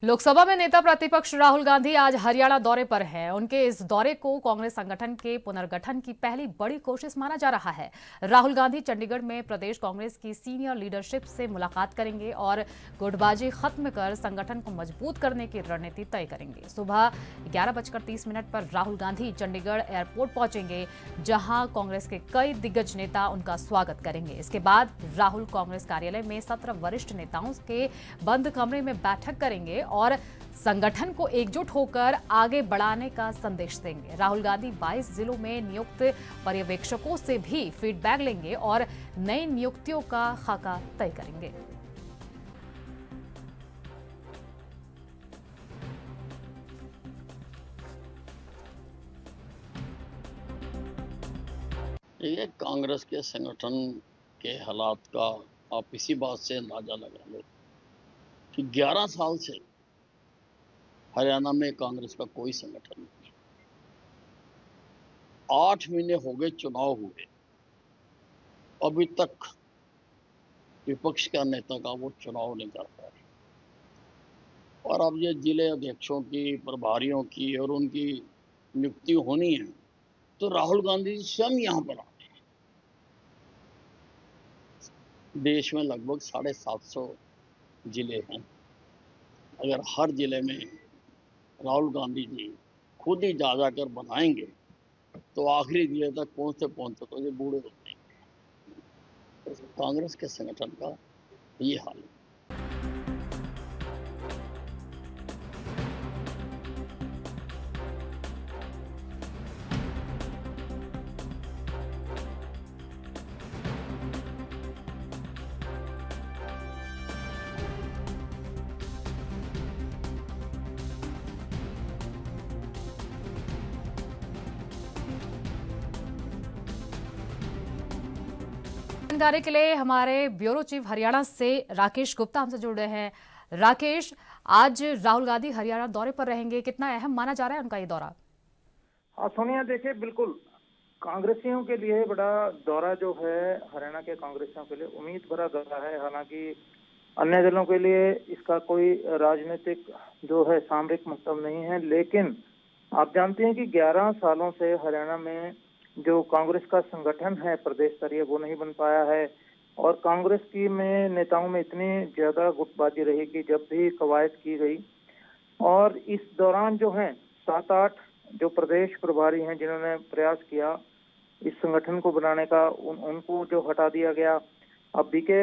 लोकसभा में नेता प्रतिपक्ष राहुल गांधी आज हरियाणा दौरे पर हैं। उनके इस दौरे को कांग्रेस संगठन के पुनर्गठन की पहली बड़ी कोशिश माना जा रहा है। राहुल गांधी चंडीगढ़ में प्रदेश कांग्रेस की सीनियर लीडरशिप से मुलाकात करेंगे और गुटबाजी खत्म कर संगठन को मजबूत करने की रणनीति तय करेंगे। सुबह 11:30 पर राहुल गांधी चंडीगढ़ एयरपोर्ट पहुंचेंगे, जहां कांग्रेस के कई दिग्गज नेता उनका स्वागत करेंगे। इसके बाद राहुल कांग्रेस कार्यालय में 17 वरिष्ठ नेताओं के बंद कमरे में बैठक करेंगे और संगठन को एकजुट होकर आगे बढ़ाने का संदेश देंगे। राहुल गांधी 22 जिलों में नियुक्त पर्यवेक्षकों से भी फीडबैक लेंगे और नई नियुक्तियों का खाका तय करेंगे। ये कांग्रेस के संगठन के हालात का आप इसी बात से अंदाजा लगा लो कि 11 साल से हरियाणा में कांग्रेस का कोई संगठन नहीं। 8 महीने हो गए चुनाव हुए, अभी तक विपक्ष का नेता का वो चुनाव नहीं कर पाए। और अब ये जिले अध्यक्षों की, प्रभारियों की और उनकी नियुक्ति होनी है, तो राहुल गांधी जी स्वयं यहाँ पर आए। देश में लगभग 750 जिले हैं। अगर हर जिले में राहुल गांधी जी खुद ही जा जाकर बनाएंगे तो आखिरी जिले तक पहुंचते तो ये बूढ़े हो जाएंगे। कांग्रेस के संगठन का ये हाल है। जानकारी के लिए हमारे ब्यूरो चीफ हरियाणा से राकेश गुप्ता हमसे जुड़ रहे हैं। राकेश, आज राहुल गांधी हरियाणा दौरे पर रहेंगे, कितना अहम माना जा रहा है उनका ये दौरा? हाँ सोनिया, देखिए बिल्कुल कांग्रेसियों के लिए बड़ा दौरा जो है, हरियाणा के कांग्रेसियों के लिए उम्मीद भरा दौरा है। हालांकि अन्य दलों के लिए इसका कोई राजनीतिक जो है सामरिक मतलब नहीं है, लेकिन आप जानते हैं कि 11 सालों से हरियाणा में जो कांग्रेस का संगठन है प्रदेश स्तरीय, वो नहीं बन पाया है। और कांग्रेस की में नेताओं में इतनी ज्यादा गुटबाजी रही कि जब भी कवायद की गई, और इस दौरान जो है 7-8 जो प्रदेश प्रभारी हैं जिन्होंने प्रयास किया इस संगठन को बनाने का, उनको जो हटा दिया गया। अब बीके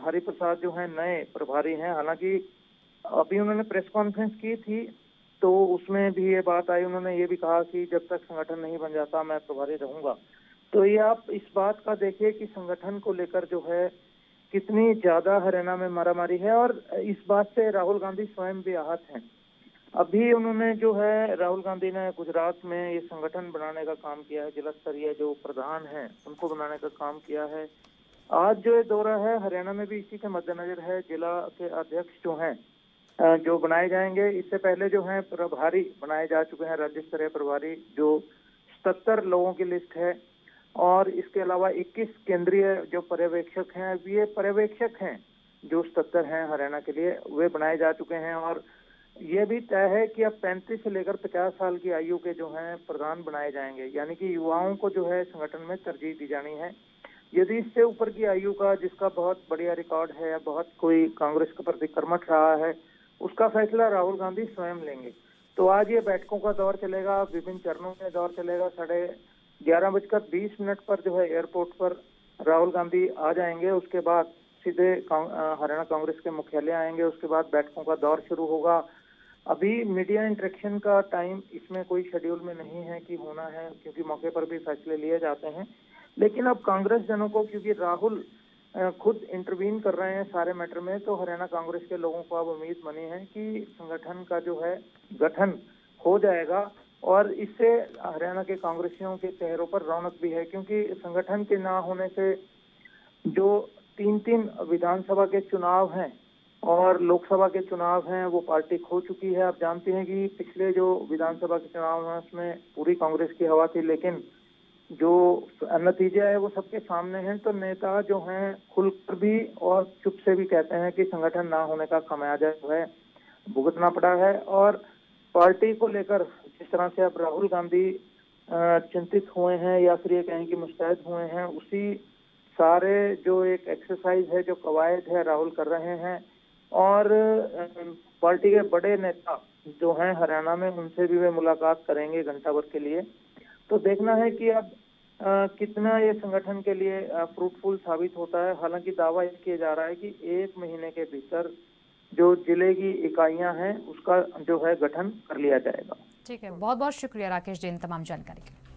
हरिप्रसाद जो है नए प्रभारी हैं। हालांकि अभी उन्होंने प्रेस कॉन्फ्रेंस की थी तो उसमें भी ये बात आई, उन्होंने ये भी कहा कि जब तक संगठन नहीं बन जाता मैं प्रभारी रहूंगा। तो ये आप इस बात का देखिए कि संगठन को लेकर जो है कितनी ज्यादा हरियाणा में मारामारी है, और इस बात से राहुल गांधी स्वयं भी आहत हैं। अभी उन्होंने जो है राहुल गांधी ने गुजरात में ये संगठन बनाने का काम किया है, जिला स्तरीय जो प्रधान हैं उनको बनाने का काम किया है। आज जो ये दौरा है हरियाणा में भी इसी के मद्देनजर है। जिला के अध्यक्ष जो हैं जो बनाए जाएंगे, इससे पहले जो है प्रभारी बनाए जा चुके हैं, राज्य स्तरीय प्रभारी जो 77 लोगों की लिस्ट है। और इसके अलावा 21 केंद्रीय जो पर्यवेक्षक हैं, ये पर्यवेक्षक हैं जो 77 हैं हरियाणा के लिए, वे बनाए जा चुके हैं। और ये भी तय है कि अब 35 से लेकर 50 साल की आयु के जो हैं प्रधान बनाए जाएंगे, यानी कि युवाओं को जो है संगठन में तरजीह दी जानी है। यदि इससे ऊपर की आयु का, जिसका बहुत बढ़िया रिकॉर्ड है या बहुत कोई कांग्रेस के प्रति कर्मठ रहा है, उसका फैसला राहुल गांधी स्वयं लेंगे। तो आज ये बैठकों का दौर चलेगा, विभिन्न चरणों में दौर चलेगा। 11:20 पर जो है एयरपोर्ट पर राहुल गांधी आ जाएंगे। उसके बाद सीधे हरियाणा कांग्रेस के मुख्यालय आएंगे। उसके बाद बैठकों का दौर शुरू होगा। अभी मीडिया इंटरेक्शन का टाइम इसमें कोई शेड्यूल में नहीं है कि होना है, क्योंकि मौके पर भी फैसले लिए जाते हैं। लेकिन अब कांग्रेस जनों को, क्योंकि राहुल खुद इंटरवीन कर रहे हैं सारे मैटर में, तो हरियाणा कांग्रेस के लोगों को अब उम्मीद बनी है कि संगठन का जो है गठन हो जाएगा। और इससे हरियाणा के कांग्रेसियों के चेहरों पर रौनक भी है, क्योंकि संगठन के ना होने से जो 3-3 विधानसभा के चुनाव हैं और लोकसभा के चुनाव हैं, वो पार्टी खो चुकी है। आप जानते हैं कि पिछले जो विधानसभा के चुनाव हैं उसमें पूरी कांग्रेस की हवा थी, लेकिन जो नतीजा है वो सबके सामने है। तो नेता जो हैं खुलकर भी और चुप से भी कहते हैं कि संगठन ना होने का खमियाजा जो है भुगतना पड़ा है। और पार्टी को लेकर जिस तरह से अब राहुल गांधी चिंतित हुए हैं या फिर ये कहें कि मुस्तैद हुए हैं, उसी सारे जो एक एक्सरसाइज है, जो कवायद है, राहुल कर रहे हैं। और पार्टी के बड़े नेता जो हैं हरियाणा में, उनसे भी वे मुलाकात करेंगे घंटा भर के लिए। तो देखना है कि अब कितना ये संगठन के लिए फ्रूटफुल साबित होता है। हालांकि दावा ये किया जा रहा है कि 1 महीने के भीतर जो जिले की इकाइयां हैं उसका जो है गठन कर लिया जाएगा। ठीक है, बहुत बहुत शुक्रिया राकेश जी इन तमाम जानकारी के लिए।